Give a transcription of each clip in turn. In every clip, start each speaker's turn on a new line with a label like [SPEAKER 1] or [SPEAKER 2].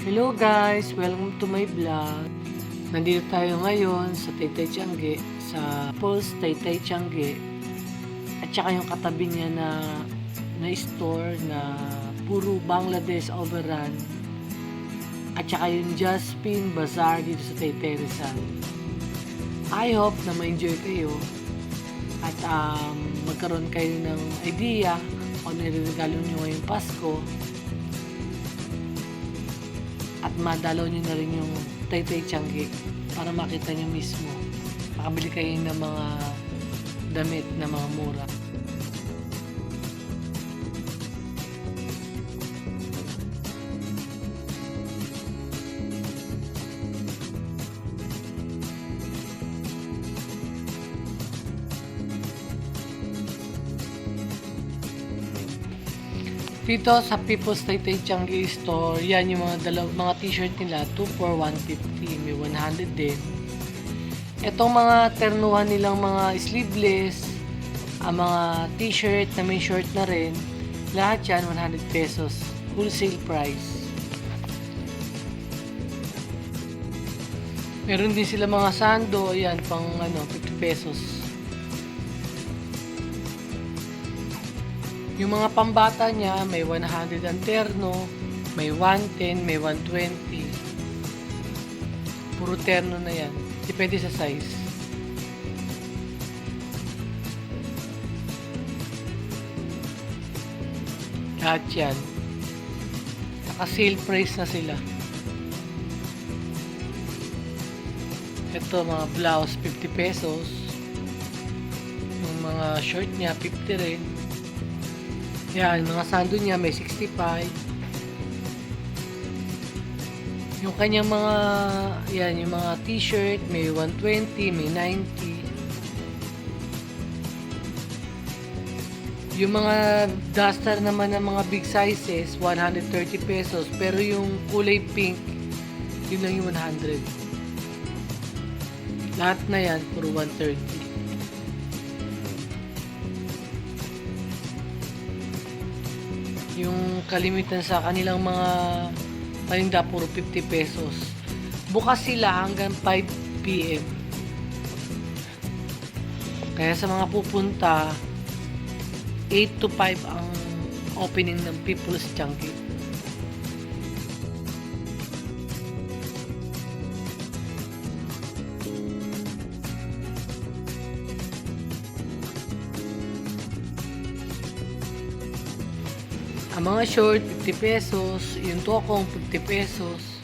[SPEAKER 1] Hello guys! Welcome to my vlog. Nandito tayo ngayon sa Taytay Tiangge, sa Pulse Taytay Tiangge. At saka yung katabi niya na store na puro Bangladesh overrun. At saka yung Jaspin Bazaar dito sa Taytay Rizal. I hope na ma-enjoy kayo at magkaroon kayo ng idea kung ano niregalo nyo ngayong Pasko. At madalaw nyo na rin yung Taytay Tiangge para makita nyo mismo. Makabili kayo ng mga damit na mga mura. Dito sa People's Taytay Tiangge Store, yan yung mga t-shirt nila, 2 for 150, may 100 din. Itong mga ternuhan nilang mga sleeveless, ang mga t-shirt na may short na rin, lahat yan 100 pesos, wholesale price. Meron din sila mga sando, yan pang 50 pesos. Yung mga pambata niya, may 100 ang terno, may 110, may 120. Puro terno na yan. Depende sa size. Lahat yan. Naka-sale price na sila. Ito, mga blouse, 50 pesos. Yung mga short niya, 50 rin. Yan, mga sando niya may 65. Yung kanyang mga, yan, yung mga t-shirt may 120, may 90. Yung mga duster naman ng mga big sizes, 130 pesos. Pero yung kulay pink, yun lang yung 100. Lahat na yan, puro 130. Yung kalimitan sa kanilang mga paninda puro 50 pesos. Bukas sila hanggang 5 PM. Kaya sa mga pupunta, 8 to 5 ang opening ng People's Tiangge. Ang mga short, 50 pesos. Yung tokong, 50 pesos.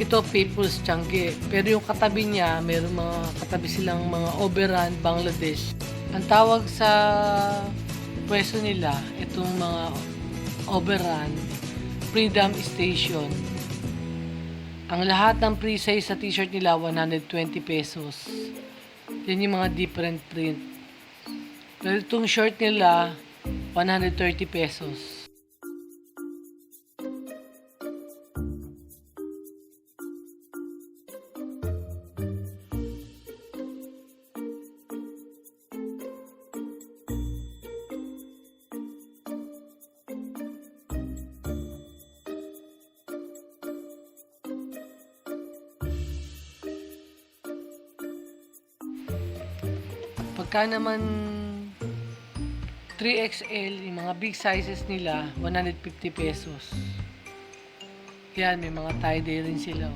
[SPEAKER 1] Ito, People's Tiangge. Pero yung katabi niya, mayroong mga katabi silang mga overrun, Bangladesh. Ang tawag sa pwesto nila, itong mga overrun, Freedom Station. Ang lahat ng pre-size sa t-shirt nila, 120 pesos. Yan yung mga different print. Pero itong short nila, 130 pesos. Pagka naman 3XL, yung mga big sizes nila, 150 pesos. Yan, may mga tie-dye rin sila.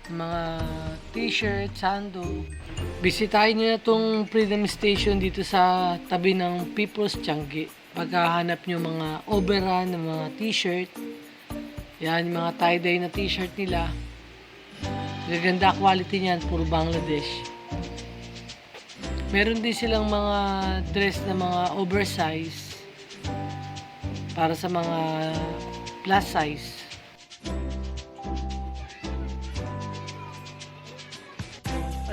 [SPEAKER 1] Mga t-shirt, sando. Bisitahin nyo na itong Freedom Station dito sa tabi ng People's Tiangge. Pagkahanap nyo mga overrun ng mga t-shirt. Yan, yung mga tie-dye na t-shirt nila. Gaganda quality niyan, puro Bangladesh. Meron din silang mga dress na mga oversize para sa mga plus size.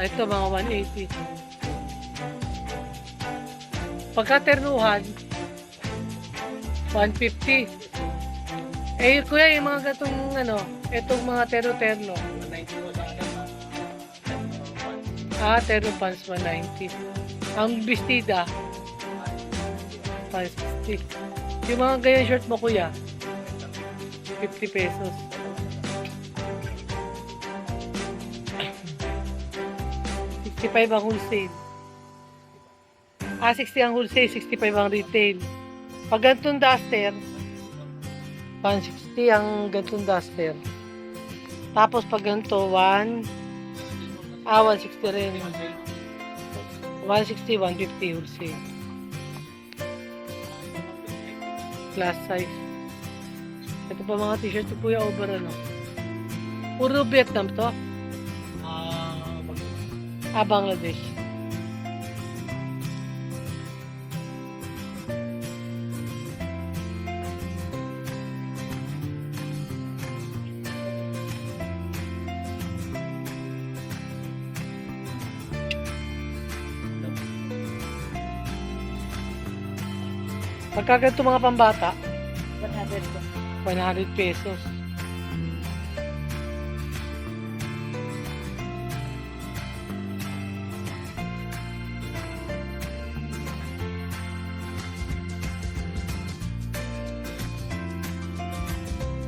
[SPEAKER 1] Ito mga 180. Pagkaternuhan, 150. Eh kuya, yung mga gatong etong mga terno-terno. Terno pants 190. Ang bestida, 560. Yung mga ganyan short mo, kuya, 50 pesos. $65 ang wholesale. 60 ang wholesale, 65 ang retail. Pag gantong duster, 160 ang gantong duster. Tapos pag ganito, 160 rin. 160, 150 wholesale. Plus size. Ito pa mga t-shirt ko, kuya, over ano. Puro Vietnam to. Bangladesh. Pagka ganito mga pambata, 100 pesos.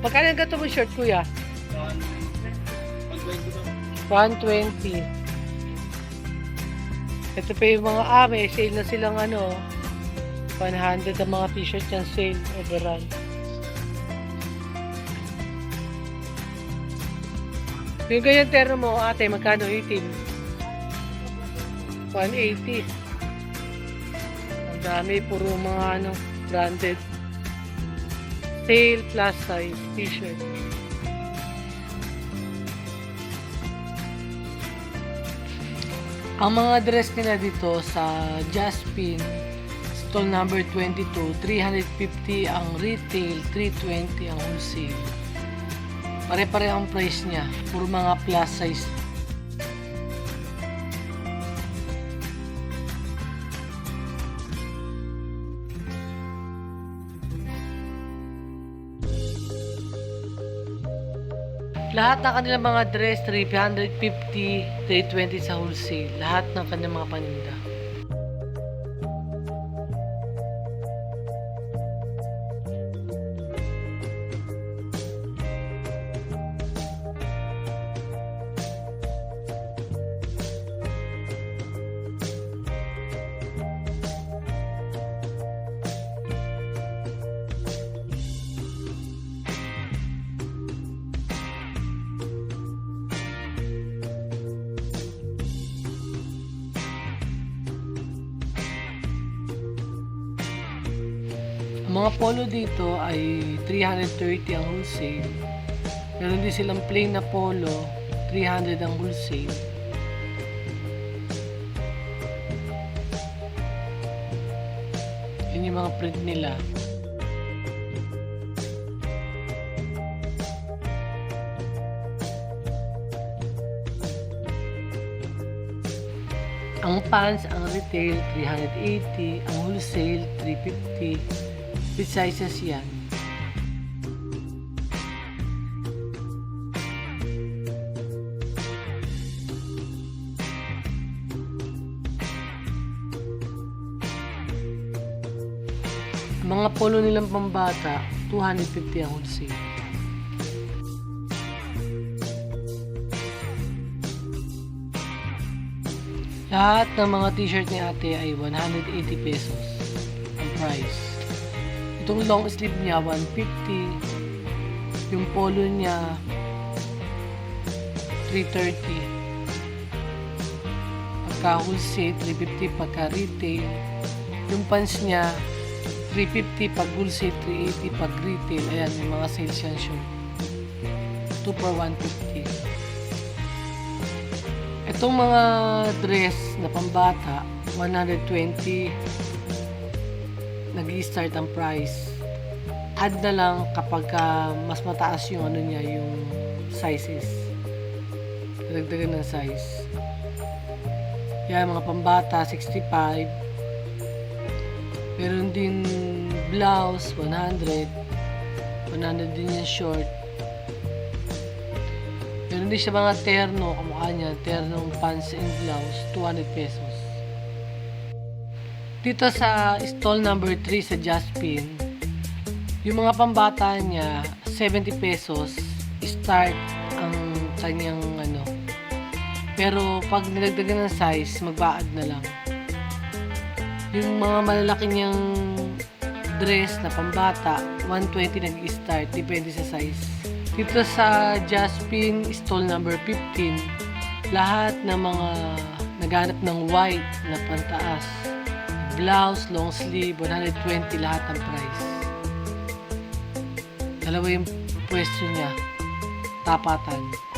[SPEAKER 1] Pagkano ang ganito mo shirt, kuya? 120. Ito pa yung mga may sale na silang 100 ang mga t-shirt yan, sale, overall. Yung ganyan terno mo, ate, magkano? 18? 180. Ang dami, puro mga branded. Sale plus size t-shirt. Ang mga dress nila dito sa Jaspin, stall number 22, 350 ang retail, 320 ang wholesale. Pare-pare ang price niya, puro mga plus size. Lahat ng kanilang mga dress, 350, 320 sa wholesale. Lahat ng kanilang mga paninda. Ang mga polo dito ay 330 ang wholesale. Meron din silang plain na polo, 300 ang wholesale. Yun yung mga print nila. Ang pants, ang retail, 380. Ang wholesale, 350. With sizes yan. Ang mga polo nilang pambata, 250 ang wholesale. Lahat ng mga t-shirt ni ate ay 180 pesos ang price. Itong long sleeve niya, 150. Yung polo niya, 330. Pagka wholesale, 350. Pagka retail. Yung pants niya, 350. Pag wholesale, 380. Pag retail, ayan, may mga sales yan siya. 2 for 150. Itong mga dress na pambata, 120. Nag-i-start ang price. Add na lang kapag mas mataas yung niya, yung sizes. Dagdagan ng size. Yan, mga pambata, 65. Meron din blouse, 100. 100 din yung short. Meron din siya mga terno, kamukha niya, ternong pants and blouse, 200 pesos. Dito sa stall number 3 sa Jaspin, yung mga pambata niya, 70 pesos start ang kanyang ano. Pero pag nilagdagan ng size, magbaad na lang. Yung mga malalaki niyang dress na pambata, 120 nag-start, depende sa size. Dito sa Jaspin stall number 15, lahat ng mga naghanap ng white na pantaas, blouse, long sleeve, 120 lahat ang price. Dalawa yung pwesto niya, tapatan.